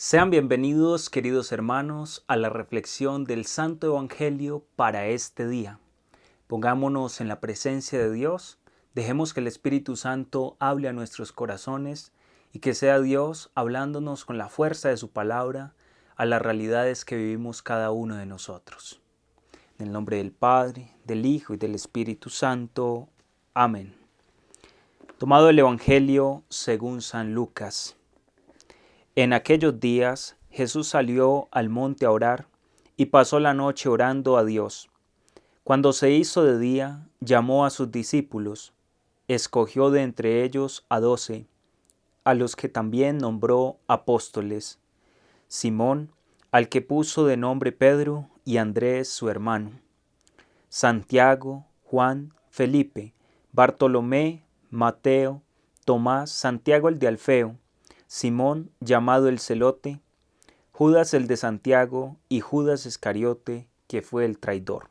Sean bienvenidos, queridos hermanos, a la reflexión del Santo Evangelio para este día. Pongámonos en la presencia de Dios, dejemos que el Espíritu Santo hable a nuestros corazones y que sea Dios hablándonos con la fuerza de su palabra a las realidades que vivimos cada uno de nosotros. En el nombre del Padre, del Hijo y del Espíritu Santo. Amén. Tomado el Evangelio según San Lucas. En aquellos días Jesús salió al monte a orar y pasó la noche orando a Dios. Cuando se hizo de día, llamó a sus discípulos, escogió de entre ellos a 12, a los que también nombró apóstoles: Simón, al que puso de nombre Pedro, y Andrés su hermano, Santiago, Juan, Felipe, Bartolomé, Mateo, Tomás, Santiago el de Alfeo, Simón, llamado el Celote, Judas el de Santiago y Judas Iscariote, que fue el traidor.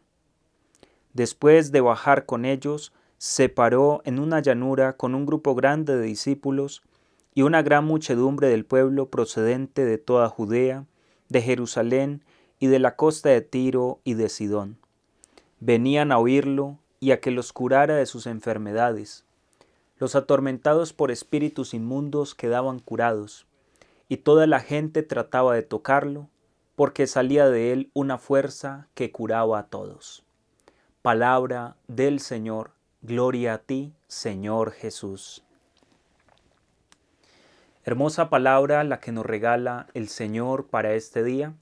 Después de bajar con ellos, se paró en una llanura con un grupo grande de discípulos y una gran muchedumbre del pueblo procedente de toda Judea, de Jerusalén y de la costa de Tiro y de Sidón. Venían a oírlo y a que los curara de sus enfermedades. Los atormentados por espíritus inmundos quedaban curados, y toda la gente trataba de tocarlo, porque salía de él una fuerza que curaba a todos. Palabra del Señor, gloria a ti, Señor Jesús. Hermosa palabra la que nos regala el Señor para este día,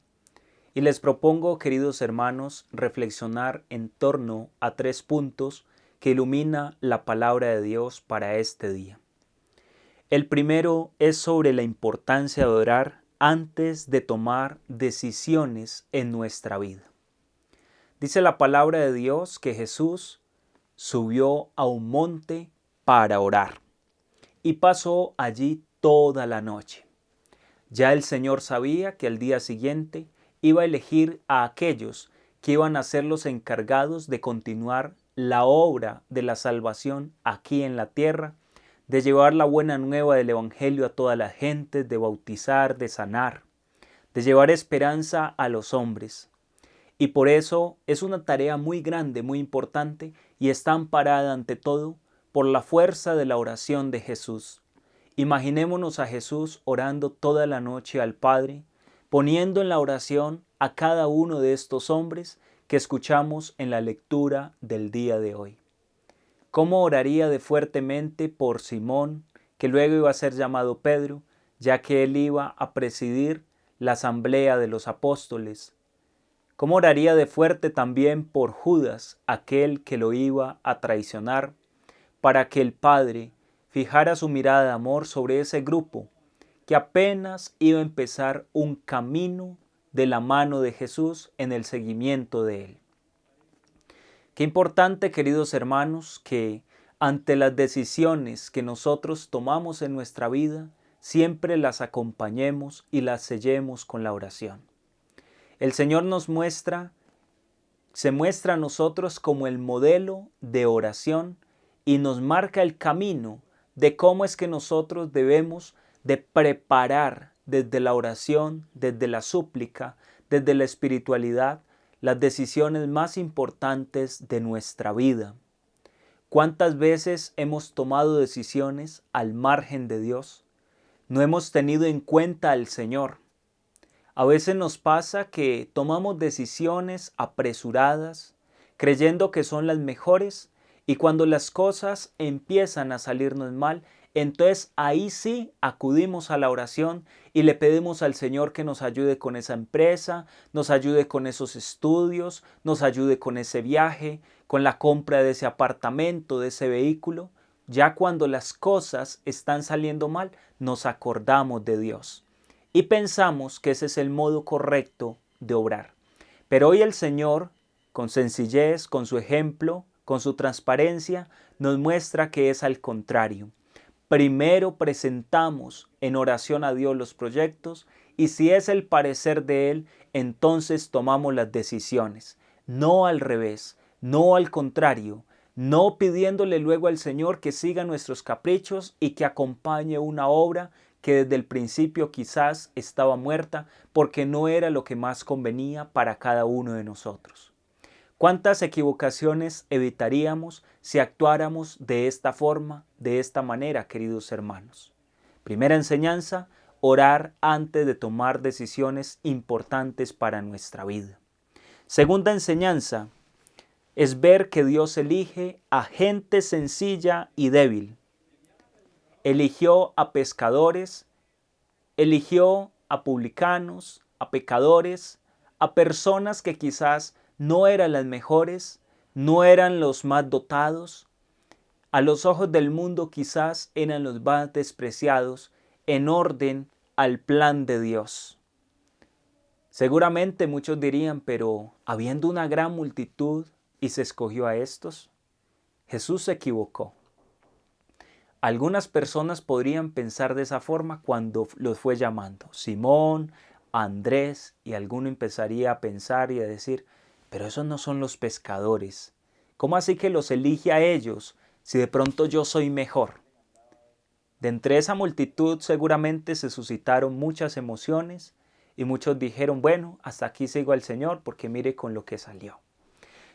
y les propongo, queridos hermanos, reflexionar en torno a 3 puntos que ilumina la palabra de Dios para este día. El primero es sobre la importancia de orar antes de tomar decisiones en nuestra vida. Dice la palabra de Dios que Jesús subió a un monte para orar y pasó allí toda la noche. Ya el Señor sabía que al día siguiente iba a elegir a aquellos que iban a ser los encargados de continuar la obra de la salvación aquí en la tierra, de llevar la buena nueva del Evangelio a toda la gente, de bautizar, de sanar, de llevar esperanza a los hombres. Y por eso es una tarea muy grande, muy importante, y está amparada ante todo por la fuerza de la oración de Jesús. Imaginémonos a Jesús orando toda la noche al Padre, poniendo en la oración a cada uno de estos hombres que escuchamos en la lectura del día de hoy. ¿Cómo oraría de fuertemente por Simón, que luego iba a ser llamado Pedro, ya que él iba a presidir la asamblea de los apóstoles? ¿Cómo oraría de fuerte también por Judas, aquel que lo iba a traicionar, para que el Padre fijara su mirada de amor sobre ese grupo que apenas iba a empezar un camino de la mano de Jesús en el seguimiento de él? Qué importante, queridos hermanos, que ante las decisiones que nosotros tomamos en nuestra vida, siempre las acompañemos y las sellemos con la oración. El Señor se muestra a nosotros como el modelo de oración y nos marca el camino de cómo es que nosotros debemos de preparar desde la oración, desde la súplica, desde la espiritualidad, las decisiones más importantes de nuestra vida. ¿Cuántas veces hemos tomado decisiones al margen de Dios? No hemos tenido en cuenta al Señor. A veces nos pasa que tomamos decisiones apresuradas, creyendo que son las mejores, y cuando las cosas empiezan a salirnos mal, entonces ahí sí acudimos a la oración y le pedimos al Señor que nos ayude con esa empresa, nos ayude con esos estudios, nos ayude con ese viaje, con la compra de ese apartamento, de ese vehículo. Ya cuando las cosas están saliendo mal, nos acordamos de Dios y pensamos que ese es el modo correcto de obrar. Pero hoy el Señor, con sencillez, con su ejemplo, con su transparencia, nos muestra que es al contrario. Primero presentamos en oración a Dios los proyectos y si es el parecer de Él, entonces tomamos las decisiones. No al revés, no al contrario, no pidiéndole luego al Señor que siga nuestros caprichos y que acompañe una obra que desde el principio quizás estaba muerta porque no era lo que más convenía para cada uno de nosotros. ¿Cuántas equivocaciones evitaríamos si actuáramos de esta forma, de esta manera, queridos hermanos? Primera enseñanza, orar antes de tomar decisiones importantes para nuestra vida. Segunda enseñanza es ver que Dios elige a gente sencilla y débil. Eligió a pescadores, eligió a publicanos, a pecadores, a personas que quizás no eran las mejores, no eran los más dotados, a los ojos del mundo quizás eran los más despreciados en orden al plan de Dios. Seguramente muchos dirían, pero habiendo una gran multitud y se escogió a estos, Jesús se equivocó. Algunas personas podrían pensar de esa forma cuando los fue llamando. Simón, Andrés, y alguno empezaría a pensar y a decir, pero esos no son los pescadores. ¿Cómo así que los elige a ellos si de pronto yo soy mejor? De entre esa multitud seguramente se suscitaron muchas emociones y muchos dijeron, bueno, hasta aquí sigo al Señor porque mire con lo que salió.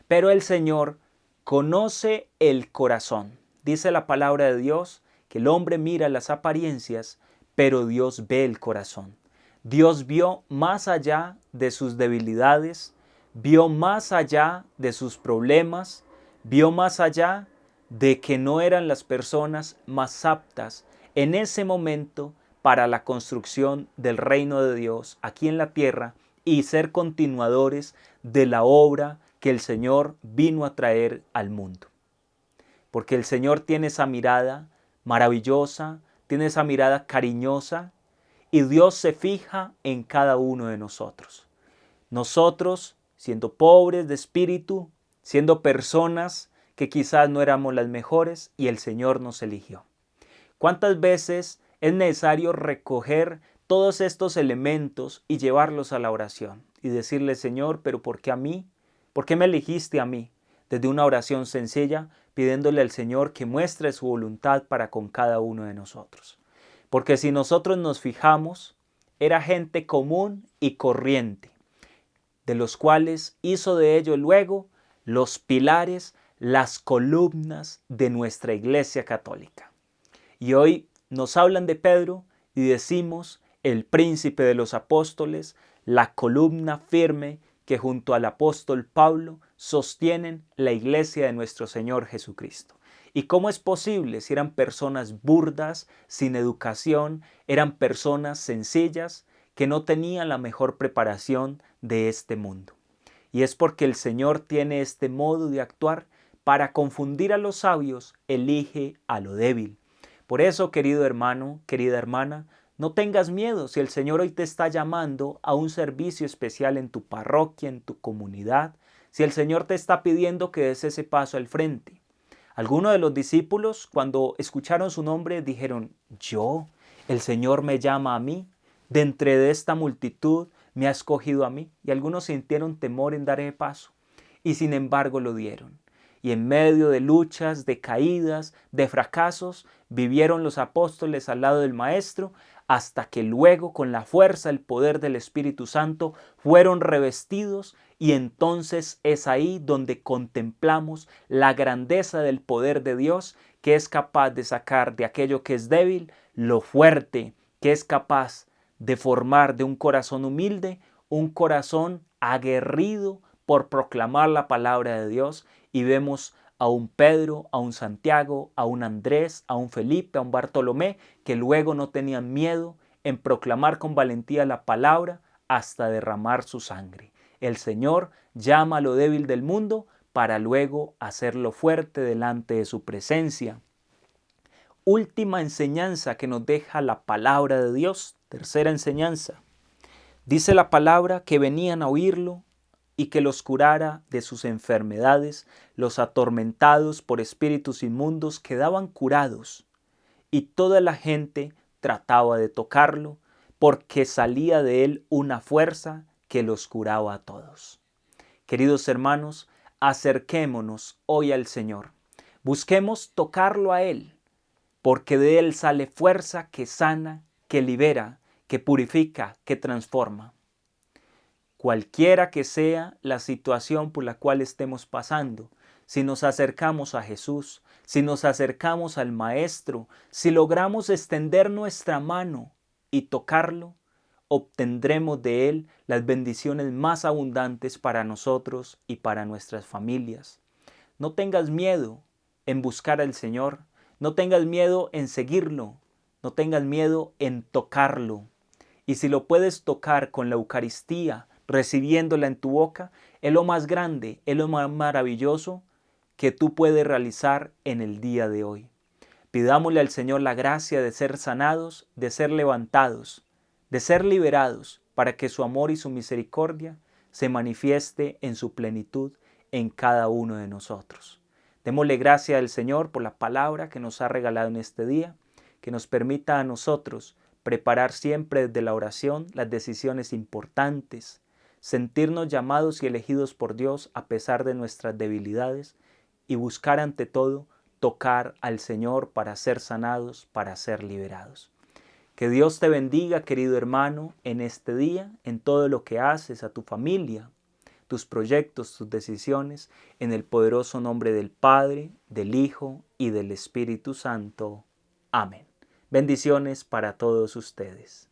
Pero el Señor conoce el corazón. Dice la palabra de Dios que el hombre mira las apariencias, pero Dios ve el corazón. Dios vio más allá de sus debilidades, vio más allá de sus problemas, vio más allá de que no eran las personas más aptas en ese momento para la construcción del reino de Dios aquí en la tierra y ser continuadores de la obra que el Señor vino a traer al mundo. Porque el Señor tiene esa mirada maravillosa, tiene esa mirada cariñosa y Dios se fija en cada uno de nosotros. Nosotros, siendo pobres de espíritu, siendo personas que quizás no éramos las mejores y el Señor nos eligió. ¿Cuántas veces es necesario recoger todos estos elementos y llevarlos a la oración y decirle, Señor, pero ¿por qué a mí? ¿Por qué me elegiste a mí? Desde una oración sencilla, pidiéndole al Señor que muestre su voluntad para con cada uno de nosotros. Porque si nosotros nos fijamos, era gente común y corriente, de los cuales hizo de ellos luego los pilares, las columnas de nuestra Iglesia Católica. Y hoy nos hablan de Pedro y decimos el príncipe de los apóstoles, la columna firme que junto al apóstol Pablo sostienen la iglesia de nuestro Señor Jesucristo. ¿Y cómo es posible si eran personas burdas, sin educación, eran personas sencillas que no tenían la mejor preparación de este mundo? Y es porque el Señor tiene este modo de actuar para confundir a los sabios, elige a lo débil. Por eso, querido hermano, querida hermana, no tengas miedo si el Señor hoy te está llamando a un servicio especial en tu parroquia, en tu comunidad, si el Señor te está pidiendo que des ese paso al frente. Algunos de los discípulos, cuando escucharon su nombre, dijeron, ¿yo? ¿El Señor me llama a mí? ¿De entre de esta multitud me ha escogido a mí? Y algunos sintieron temor en dar ese paso, y sin embargo lo dieron. Y en medio de luchas, de caídas, de fracasos, vivieron los apóstoles al lado del Maestro, hasta que luego con la fuerza, el poder del Espíritu Santo, fueron revestidos y entonces es ahí donde contemplamos la grandeza del poder de Dios, que es capaz de sacar de aquello que es débil lo fuerte, que es capaz de formar de un corazón humilde un corazón aguerrido por proclamar la palabra de Dios. Y vemos a un Pedro, a un Santiago, a un Andrés, a un Felipe, a un Bartolomé, que luego no tenían miedo en proclamar con valentía la palabra hasta derramar su sangre. El Señor llama a lo débil del mundo para luego hacerlo fuerte delante de su presencia. Última enseñanza que nos deja la palabra de Dios. Tercera enseñanza. Dice la palabra que venían a oírlo y que los curara de sus enfermedades. Los atormentados por espíritus inmundos quedaban curados y toda la gente trataba de tocarlo porque salía de él una fuerza que los curaba a todos. Queridos hermanos, acerquémonos hoy al Señor. Busquemos tocarlo a Él, porque de Él sale fuerza que sana, que libera, que purifica, que transforma. Cualquiera que sea la situación por la cual estemos pasando, si nos acercamos a Jesús, si nos acercamos al Maestro, si logramos extender nuestra mano y tocarlo, obtendremos de Él las bendiciones más abundantes para nosotros y para nuestras familias. No tengas miedo en buscar al Señor, no tengas miedo en seguirlo, no tengas miedo en tocarlo. Y si lo puedes tocar con la Eucaristía, recibiéndola en tu boca, es lo más grande, es lo más maravilloso que tú puedes realizar en el día de hoy. Pidámosle al Señor la gracia de ser sanados, de ser levantados, de ser liberados, para que su amor y su misericordia se manifieste en su plenitud en cada uno de nosotros. Démosle gracias al Señor por la palabra que nos ha regalado en este día, que nos permita a nosotros preparar siempre desde la oración las decisiones importantes, sentirnos llamados y elegidos por Dios a pesar de nuestras debilidades y buscar ante todo tocar al Señor para ser sanados, para ser liberados. Que Dios te bendiga, querido hermano, en este día, en todo lo que haces, a tu familia, tus proyectos, tus decisiones, en el poderoso nombre del Padre, del Hijo y del Espíritu Santo. Amén. Bendiciones para todos ustedes.